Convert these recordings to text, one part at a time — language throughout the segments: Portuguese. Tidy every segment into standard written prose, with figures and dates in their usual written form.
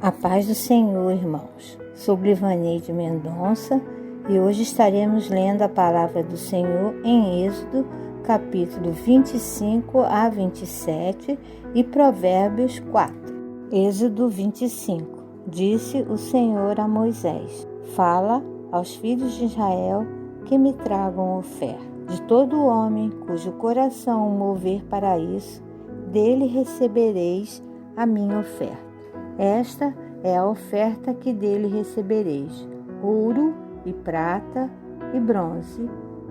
A paz do Senhor, irmãos. Sou Blivaneide Mendonça e hoje estaremos lendo a palavra do Senhor em Êxodo, capítulo 25 a 27 e Provérbios 4. Êxodo 25. Disse o Senhor a Moisés: Fala aos filhos de Israel que me tragam oferta. De todo homem cujo coração o mover para isso, dele recebereis a minha oferta. Esta é a oferta que dele recebereis: ouro e prata e bronze,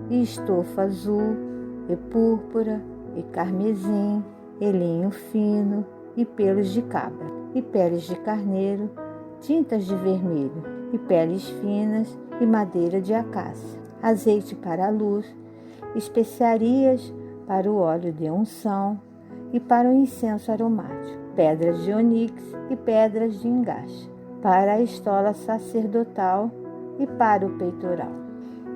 e estofa azul, e púrpura, e carmesim, e linho fino, e pelos de cabra, e peles de carneiro, tintas de vermelho, e peles finas, e madeira de acácia, azeite para a luz, especiarias para o óleo de unção e para o incenso aromático, pedras de onix e pedras de engaste, para a estola sacerdotal e para o peitoral.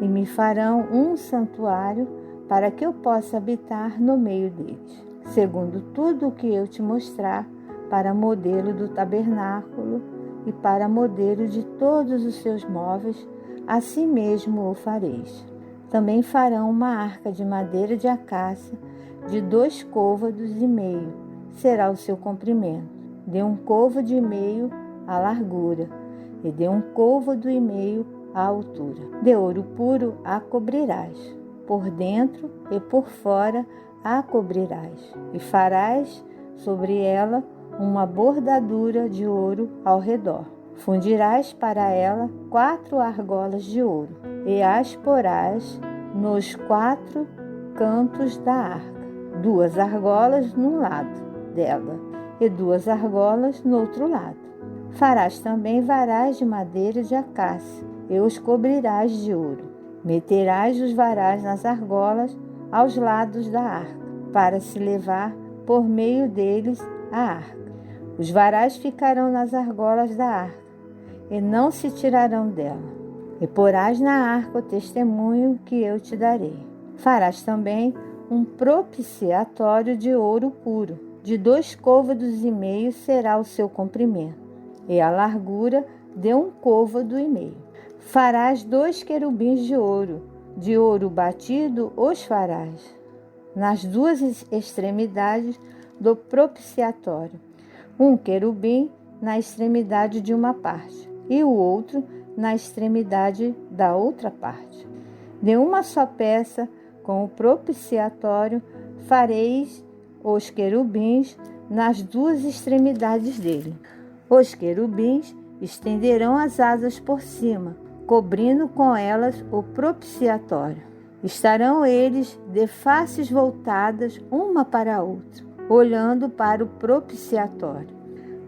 E me farão um santuário para que eu possa habitar no meio deles, segundo tudo o que eu te mostrar, para modelo do tabernáculo e para modelo de todos os seus móveis, assim mesmo o fareis. Também farão uma arca de madeira de acácia, de 2 côvados e meio, será o seu comprimento, de 1 côvado e meio a largura, e de 1 côvado e meio a altura. De ouro puro a cobrirás, por dentro e por fora a cobrirás, e farás sobre ela uma bordadura de ouro ao redor. Fundirás para ela 4 argolas de ouro, e as porás nos 4 cantos da arca, 2 argolas num lado dela, e 2 argolas no outro lado. Farás também varais de madeira de acácia, e os cobrirás de ouro. Meterás os varais nas argolas aos lados da arca, para se levar por meio deles a arca. Os varais ficarão nas argolas da arca, e não se tirarão dela. E porás na arca o testemunho que eu te darei. Farás também um propiciatório de ouro puro, de 2 côvados e meio será o seu comprimento, e a largura de 1 côvado e meio. Farás 2 querubins de ouro batido os farás, nas 2 extremidades do propiciatório, 1 querubim na extremidade de uma parte, e o outro na extremidade da outra parte. De uma só peça, com o propiciatório, fareis os querubins nas 2 extremidades dele. Os querubins estenderão as asas por cima, cobrindo com elas o propiciatório. Estarão eles de faces voltadas uma para a outra, olhando para o propiciatório.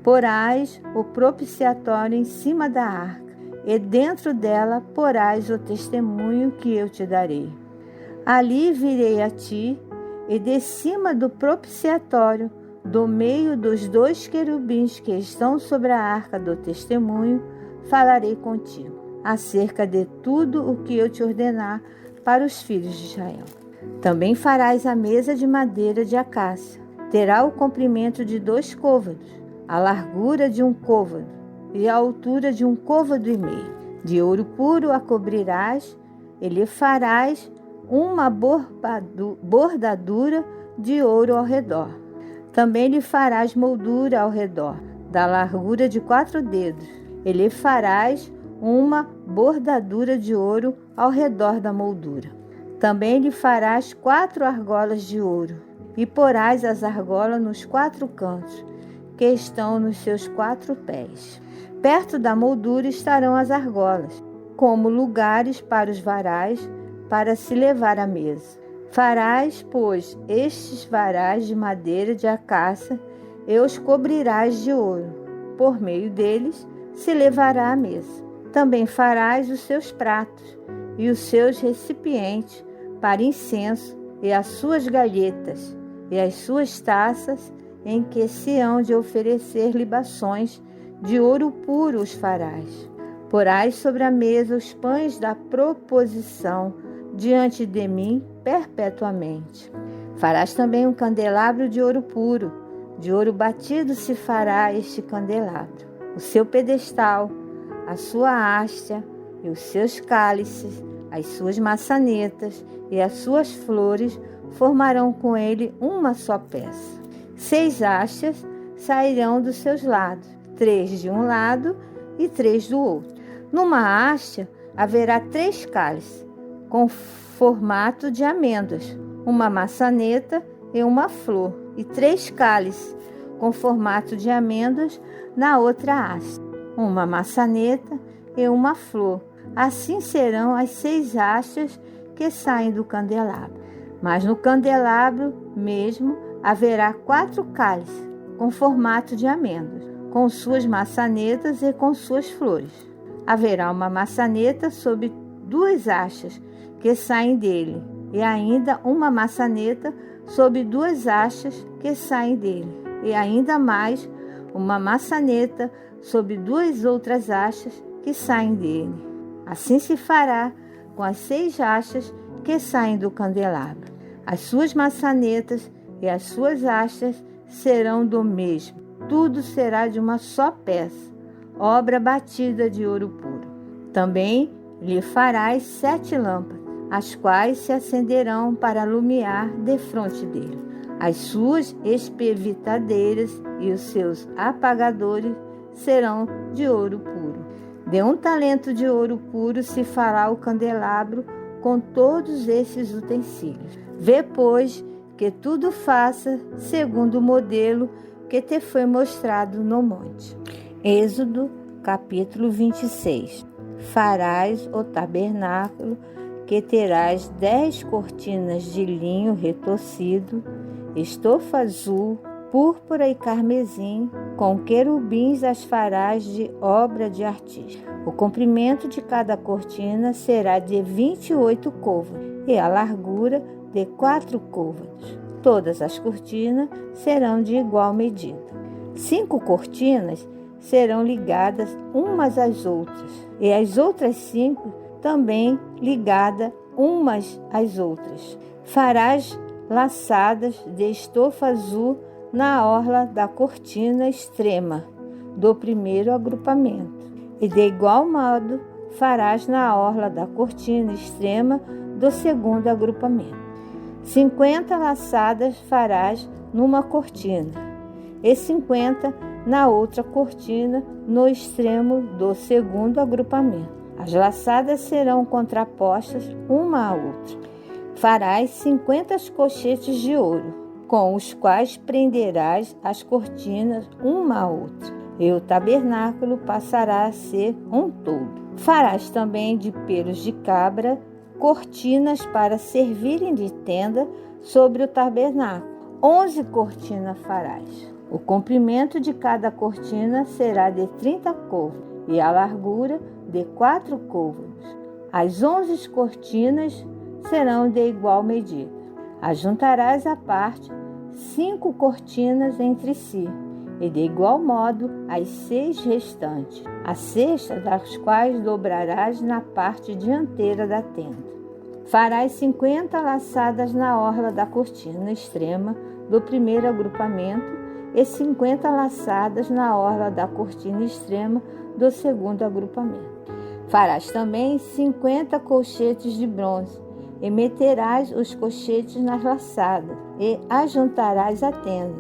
Porás o propiciatório em cima da arca, e dentro dela porás o testemunho que eu te darei. Ali virei a ti, e de cima do propiciatório, do meio dos 2 querubins que estão sobre a arca do testemunho, falarei contigo, acerca de tudo o que eu te ordenar para os filhos de Israel. Também farás a mesa de madeira de acácia. Terá o comprimento de 2 côvados, a largura de 1 côvado e a altura de 1 côvado e meio. De ouro puro a cobrirás, e lhe farás uma bordadura de ouro ao redor. Também lhe farás moldura ao redor, da largura de 4 dedos, e lhe farás uma bordadura de ouro ao redor da moldura. Também lhe farás 4 argolas de ouro, e porás as argolas nos 4 cantos, que estão nos seus 4 pés. Perto da moldura estarão as argolas, como lugares para os varais, para se levar à mesa. Farás, pois, estes varais de madeira de acácia, e os cobrirás de ouro. Por meio deles se levará à mesa. Também farás os seus pratos e os seus recipientes para incenso, e as suas galhetas, e as suas taças, em que se hão de oferecer libações, de ouro puro os farás. Porás sobre a mesa os pães da proposição diante de mim perpetuamente. Farás também um candelabro de ouro puro, de ouro batido se fará este candelabro. o seu pedestal, a sua haste e os seus cálices, as suas maçanetas e as suas flores formarão com ele uma só peça. 6 hastes sairão dos seus lados, 3 de um lado e 3 do outro. Numa haste haverá 3 cálices, com formato de amêndoas, uma maçaneta e uma flor, e 3 cálices, com formato de amêndoas na outra haste, uma maçaneta e uma flor. Assim serão as 6 hastes que saem do candelabro. Mas no candelabro mesmo haverá 4 cálices, com formato de amêndoas, com suas maçanetas e com suas flores. Haverá uma maçaneta sob 2 hastes que saem dele, e ainda uma maçaneta sob 2 hastes que saem dele, e ainda mais uma maçaneta sob 2 outras hastes que saem dele. Assim se fará com as 6 hastes que saem do candelabro. As suas maçanetas e as suas hastes serão do mesmo. Tudo será de uma só peça, obra batida de ouro puro. Também lhe farás 7 lâmpadas, as quais se acenderão para alumiar defronte dele. As suas espevitadeiras e os seus apagadores serão de ouro puro. De 1 talento de ouro puro se fará o candelabro com todos esses utensílios. Vê, pois, que tudo faça segundo o modelo que te foi mostrado no monte. Êxodo, capítulo 26. Farás o tabernáculo, que terás 10 cortinas de linho retorcido, estofa azul, púrpura e carmesim, com querubins as farás de obra de artista. O comprimento de cada cortina será de 28 côvados e a largura de 4 côvados. Todas as cortinas serão de igual medida. 5 cortinas serão ligadas umas às outras, e as outras 5 também ligadas umas às outras. Farás laçadas de estofa azul na orla da cortina extrema do primeiro agrupamento, e de igual modo farás na orla da cortina extrema do segundo agrupamento. 50 laçadas farás numa cortina, e 50 na outra cortina no extremo do segundo agrupamento. As laçadas serão contrapostas uma à outra. Farás 50 colchetes de ouro, com os quais prenderás as cortinas uma à outra, e o tabernáculo passará a ser um todo. Farás também de pelos de cabra cortinas para servirem de tenda sobre o tabernáculo. 11 cortinas farás. O comprimento de cada cortina será de 30 côvados e a largura de 4 côvados. As 11 cortinas serão de igual medida. Ajuntarás à parte 5 cortinas entre si, e de igual modo as 6 restantes, a sexta das quais dobrarás na parte dianteira da tenda. Farás 50 laçadas na orla da cortina extrema do primeiro agrupamento e 50 laçadas na orla da cortina extrema do segundo agrupamento. Farás também 50 colchetes de bronze, e meterás os colchetes nas laçadas, e ajuntarás a tenda,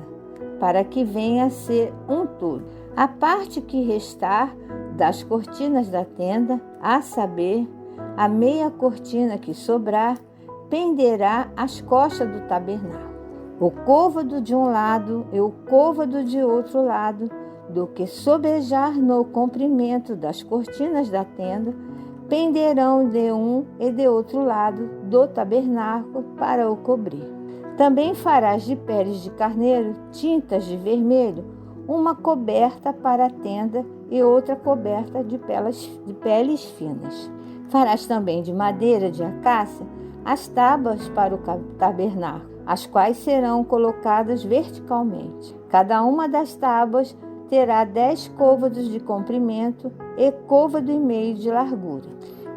para que venha a ser um todo. A parte que restar das cortinas da tenda, a saber, a meia cortina que sobrar, penderá às costas do tabernáculo. O côvado de um lado e o côvado de outro lado, do que sobejar no comprimento das cortinas da tenda, penderão de um e de outro lado do tabernáculo para o cobrir. Também farás de peles de carneiro, tintas de vermelho, uma coberta para a tenda e outra coberta de peles finas. Farás também de madeira de acácia as tábuas para o tabernáculo, as quais serão colocadas verticalmente. Cada uma das tábuas terá 10 côvados de comprimento e côvado e meio de largura.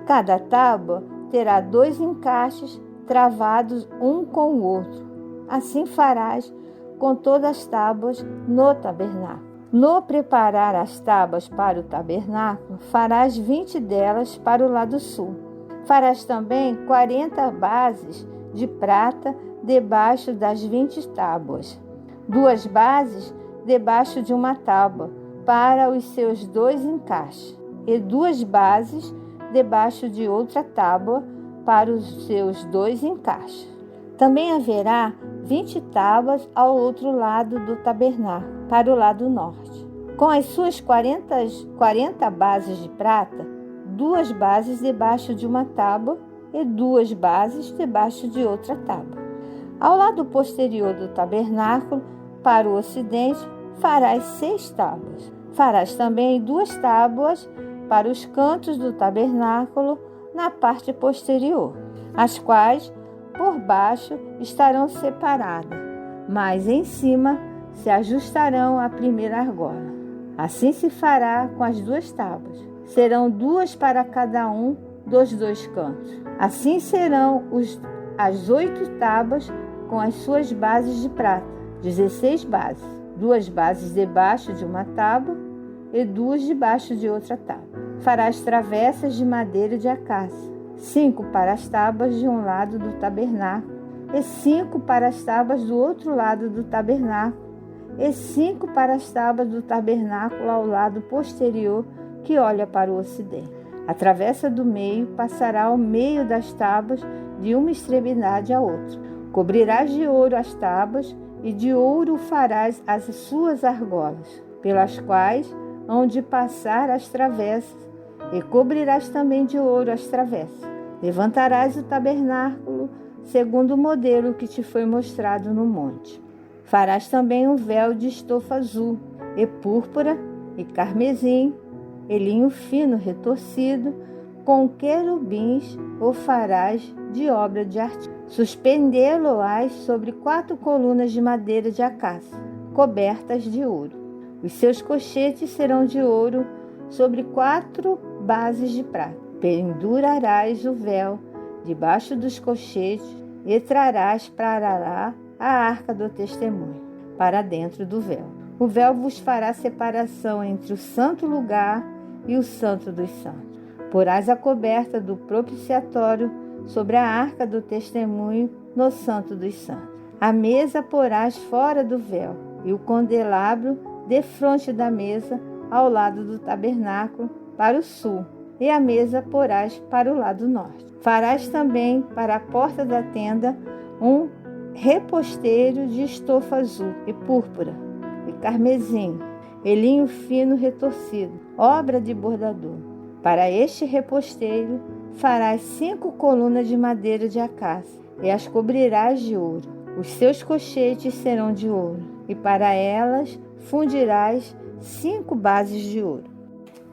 Cada tábua terá 2 encaixes travados um com o outro. Assim farás com todas as tábuas no tabernáculo. No preparar as tábuas para o tabernáculo, farás 20 delas para o lado sul. Farás também 40 bases de prata debaixo das 20 tábuas, 2 bases debaixo de uma tábua para os seus 2 encaixes, e 2 bases debaixo de outra tábua para os seus 2 encaixes. Também haverá 20 tábuas ao outro lado do tabernáculo, para o lado norte. Com as suas 40 bases de prata, 2 bases debaixo de uma tábua e 2 bases debaixo de outra tábua. Ao lado posterior do tabernáculo, para o ocidente, farás 6 tábuas. Farás também 2 tábuas para os cantos do tabernáculo na parte posterior, as quais por baixo estarão separadas, mas em cima se ajustarão à primeira argola. Assim se fará com as 2 tábuas. Serão 2 para cada um dos 2 cantos. Assim serão as 8 tábuas com as suas bases de prata, 16 bases, 2 bases debaixo de uma tábua e 2 debaixo de outra tábua. Farás travessas de madeira de acácia, 5 para as tábuas de um lado do tabernáculo, e 5 para as tábuas do outro lado do tabernáculo, e 5 para as tábuas do tabernáculo ao lado posterior que olha para o ocidente. A travessa do meio passará ao meio das tábuas de uma extremidade à outra. Cobrirás de ouro as tábuas e de ouro farás as suas argolas, pelas quais hão de passar as travessas, e cobrirás também de ouro as travessas. Levantarás o tabernáculo segundo o modelo que te foi mostrado no monte. Farás também um véu de estofa azul, e púrpura, e carmesim, e linho fino retorcido, com querubins o farás de obra de artífice. Suspendê-lo-ás sobre 4 colunas de madeira de acácia, cobertas de ouro. Os seus cochetes serão de ouro sobre 4 bases de prata. Pendurarás o véu debaixo dos cochetes e trarás para lá a arca do testemunho, para dentro do véu. O véu vos fará separação entre o santo lugar e o santo dos santos. Porás a coberta do propiciatório sobre a arca do testemunho no santo dos santos. A mesa porás fora do véu, e o candelabro defronte da mesa ao lado do tabernáculo para o sul, e a mesa porás para o lado norte. Farás também para a porta da tenda um reposteiro de estofa azul e púrpura, e carmesim, e linho fino retorcido, obra de bordador. Para este reposteiro farás 5 colunas de madeira de acácia, e as cobrirás de ouro. Os seus cochetes serão de ouro, e para elas fundirás 5 bases de ouro.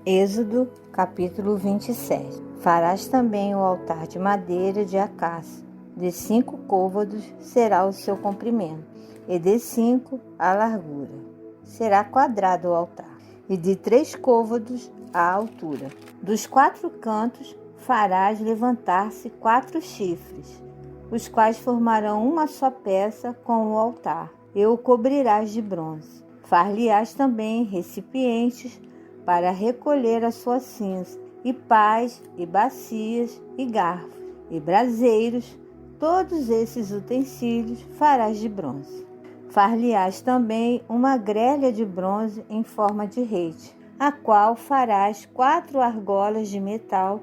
Êxodo, capítulo 27. Farás também o altar de madeira de acácia. De 5 côvados será o seu comprimento, e de 5 a largura. Será quadrado o altar, e de 3 côvados a altura. Dos 4 cantos farás levantar-se 4 chifres, os quais formarão uma só peça com o altar, e o cobrirás de bronze. Far-lhe-ás também recipientes para recolher a sua cinza, e pás, e bacias, e garfos, e braseiros. Todos esses utensílios farás de bronze. Far-lhe-ás também uma grelha de bronze em forma de rede, a qual farás 4 argolas de metal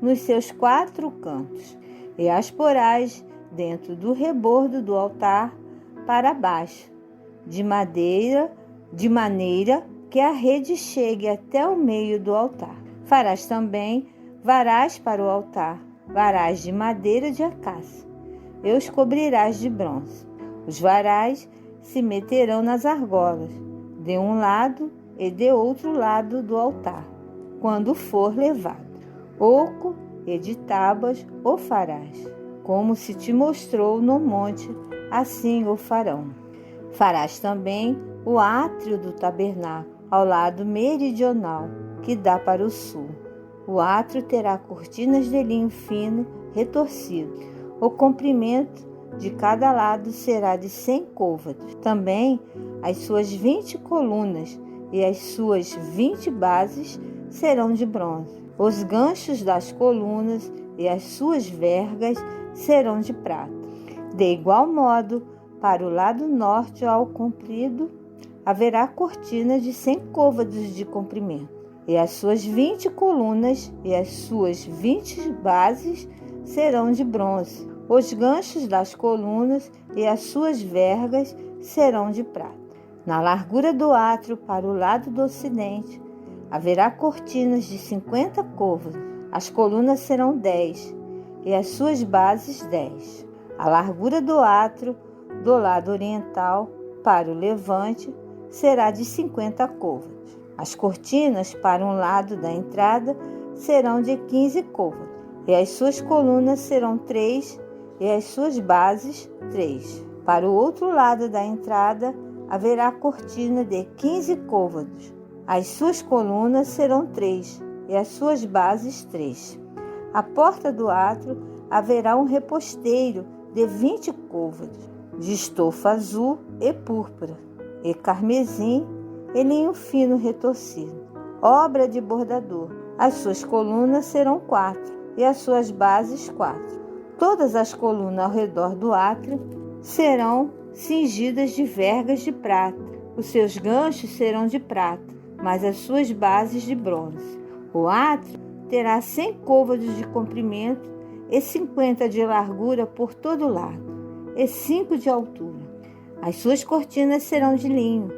nos seus 4 cantos, e as porás dentro do rebordo do altar para baixo, de maneira que a rede chegue até o meio do altar. Farás também varais para o altar, varais de madeira de acácia, e os cobrirás de bronze. Os varais se meterão nas argolas, de um lado e de outro lado do altar, quando for levado. Oco e de tábuas o farás, como se te mostrou no monte, assim o farão. Farás também o átrio do tabernáculo, ao lado meridional, que dá para o sul. O átrio terá cortinas de linho fino retorcido. O comprimento de cada lado será de 100 côvados. Também as suas 20 colunas e as suas 20 bases serão de bronze. Os ganchos das colunas e as suas vergas serão de prata. De igual modo, para o lado norte ao comprido, haverá cortina de 100 côvados de comprimento, e as suas 20 colunas e as suas 20 bases serão de bronze. Os ganchos das colunas e as suas vergas serão de prata. Na largura do átrio, para o lado do ocidente, haverá cortinas de 50 côvados. As colunas serão 10 e as suas bases 10. A largura do átrio do lado oriental, para o levante, será de 50 côvados. As cortinas para um lado da entrada serão de 15 côvados, e as suas colunas serão 3 e as suas bases 3. Para o outro lado da entrada haverá cortina de 15 côvados. As suas colunas serão 3 e as suas bases 3. À porta do átrio haverá um reposteiro de 20 côvados, de estofa azul e púrpura, e carmesim e linho fino retorcido, obra de bordador. As suas colunas serão 4 e as suas bases 4. Todas as colunas ao redor do átrio serão cingidas de vergas de prata. Os seus ganchos serão de prata, mas as suas bases de bronze. O átrio terá 100 côvados de comprimento e 50 de largura por todo lado, e 5 de altura. As suas cortinas serão de linho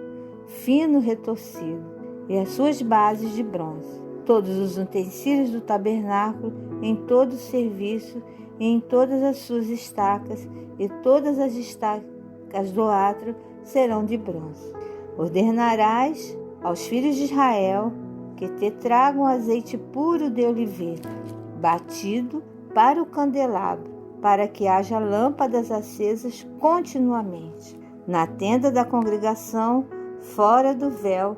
fino retorcido, e as suas bases de bronze. Todos os utensílios do tabernáculo, em todo o serviço, e em todas as suas estacas, e todas as estacas do átrio serão de bronze. Ordenarás aos filhos de Israel que te tragam azeite puro de oliveira, batido para o candelabro, para que haja lâmpadas acesas continuamente. Na tenda da congregação, fora do véu,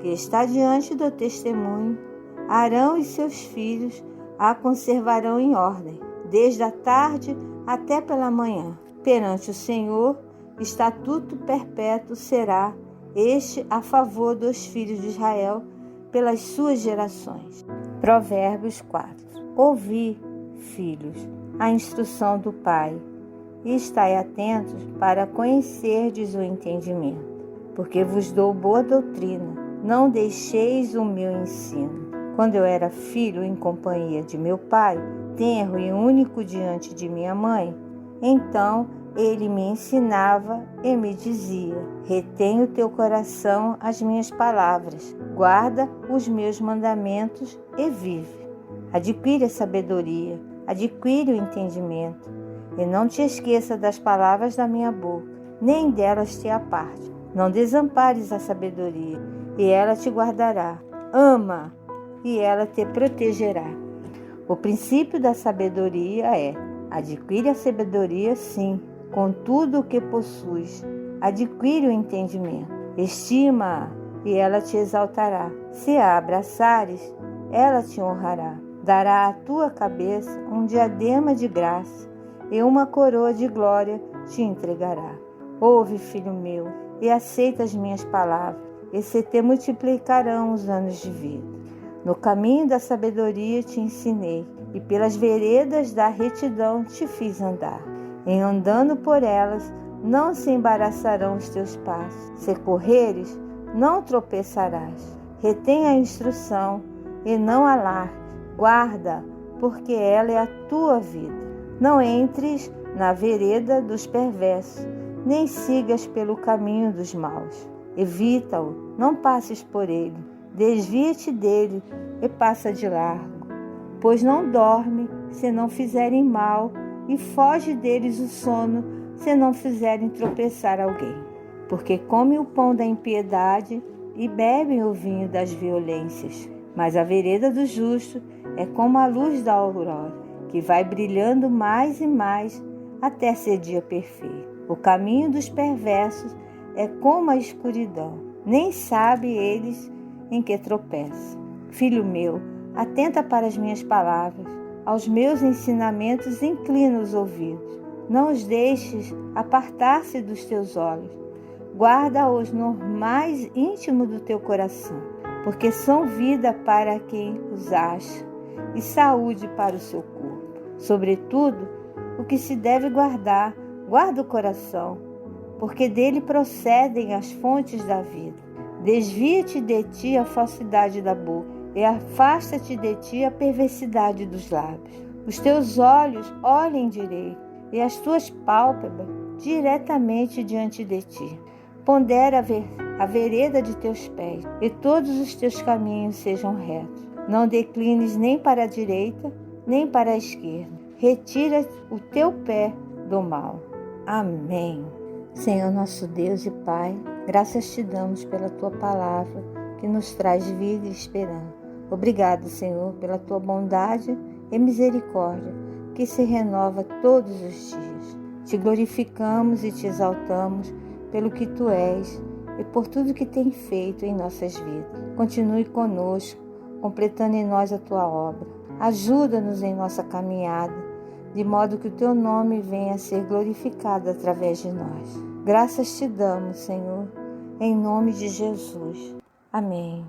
que está diante do testemunho, Arão e seus filhos a conservarão em ordem, desde a tarde até pela manhã. Perante o Senhor, estatuto perpétuo será este a favor dos filhos de Israel pelas suas gerações. Provérbios 4. Ouvi, filhos, a instrução do Pai, e estai atentos para conhecerdes o entendimento, porque vos dou boa doutrina, não deixeis o meu ensino. Quando eu era filho em companhia de meu pai, tenro e único diante de minha mãe, então ele me ensinava e me dizia: retém o teu coração as minhas palavras, guarda os meus mandamentos e vive. Adquire a sabedoria, adquire o entendimento, e não te esqueça das palavras da minha boca, nem delas te aparte. Não desampares a sabedoria, e ela te guardará. Ama, e ela te protegerá. O princípio da sabedoria é: adquire a sabedoria, sim, com tudo o que possuis. Adquire o entendimento. Estima-a, e ela te exaltará. Se a abraçares, ela te honrará. Dará à tua cabeça um diadema de graça, e uma coroa de glória te entregará. Ouve, filho meu, e aceita as minhas palavras, e se te multiplicarão os anos de vida. No caminho da sabedoria te ensinei, e pelas veredas da retidão te fiz andar. Em andando por elas, não se embaraçarão os teus passos. Se correres, não tropeçarás. Retém a instrução, e não alargue. Guarda, porque ela é a tua vida. Não entres na vereda dos perversos, nem sigas pelo caminho dos maus. Evita-o, não passes por ele. Desvia-te dele e passa de largo, pois não dorme se não fizerem mal, e foge deles o sono se não fizerem tropeçar alguém. Porque comem o pão da impiedade e bebem o vinho das violências. Mas a vereda do justo é como a luz da aurora, que vai brilhando mais e mais até ser dia perfeito. O caminho dos perversos é como a escuridão, nem sabe eles em que tropeçam. Filho meu, atenta para as minhas palavras, aos meus ensinamentos inclina os ouvidos. Não os deixes apartar-se dos teus olhos, Guarda-os no mais íntimo do teu coração, porque são vida para quem os acha e saúde para o seu corpo. Sobretudo, o que se deve guardar, guarda o coração, porque dele procedem as fontes da vida. Desvia-te de ti a falsidade da boca e afasta-te de ti a perversidade dos lábios. Os teus olhos olhem direito e as tuas pálpebras diretamente diante de ti. Pondera a vereda de teus pés e todos os teus caminhos sejam retos. Não declines nem para a direita, nem para a esquerda. Retira o teu pé do mal. Amém. Senhor nosso Deus e Pai, graças te damos pela tua palavra que nos traz vida e esperança. Obrigado, Senhor, pela tua bondade e misericórdia que se renova todos os dias. Te glorificamos e te exaltamos pelo que tu és e por tudo que tem feito em nossas vidas. Continue conosco, completando em nós a tua obra. Ajuda-nos em nossa caminhada, de modo que o teu nome venha a ser glorificado através de nós. Graças te damos, Senhor, em nome de Jesus. Amém.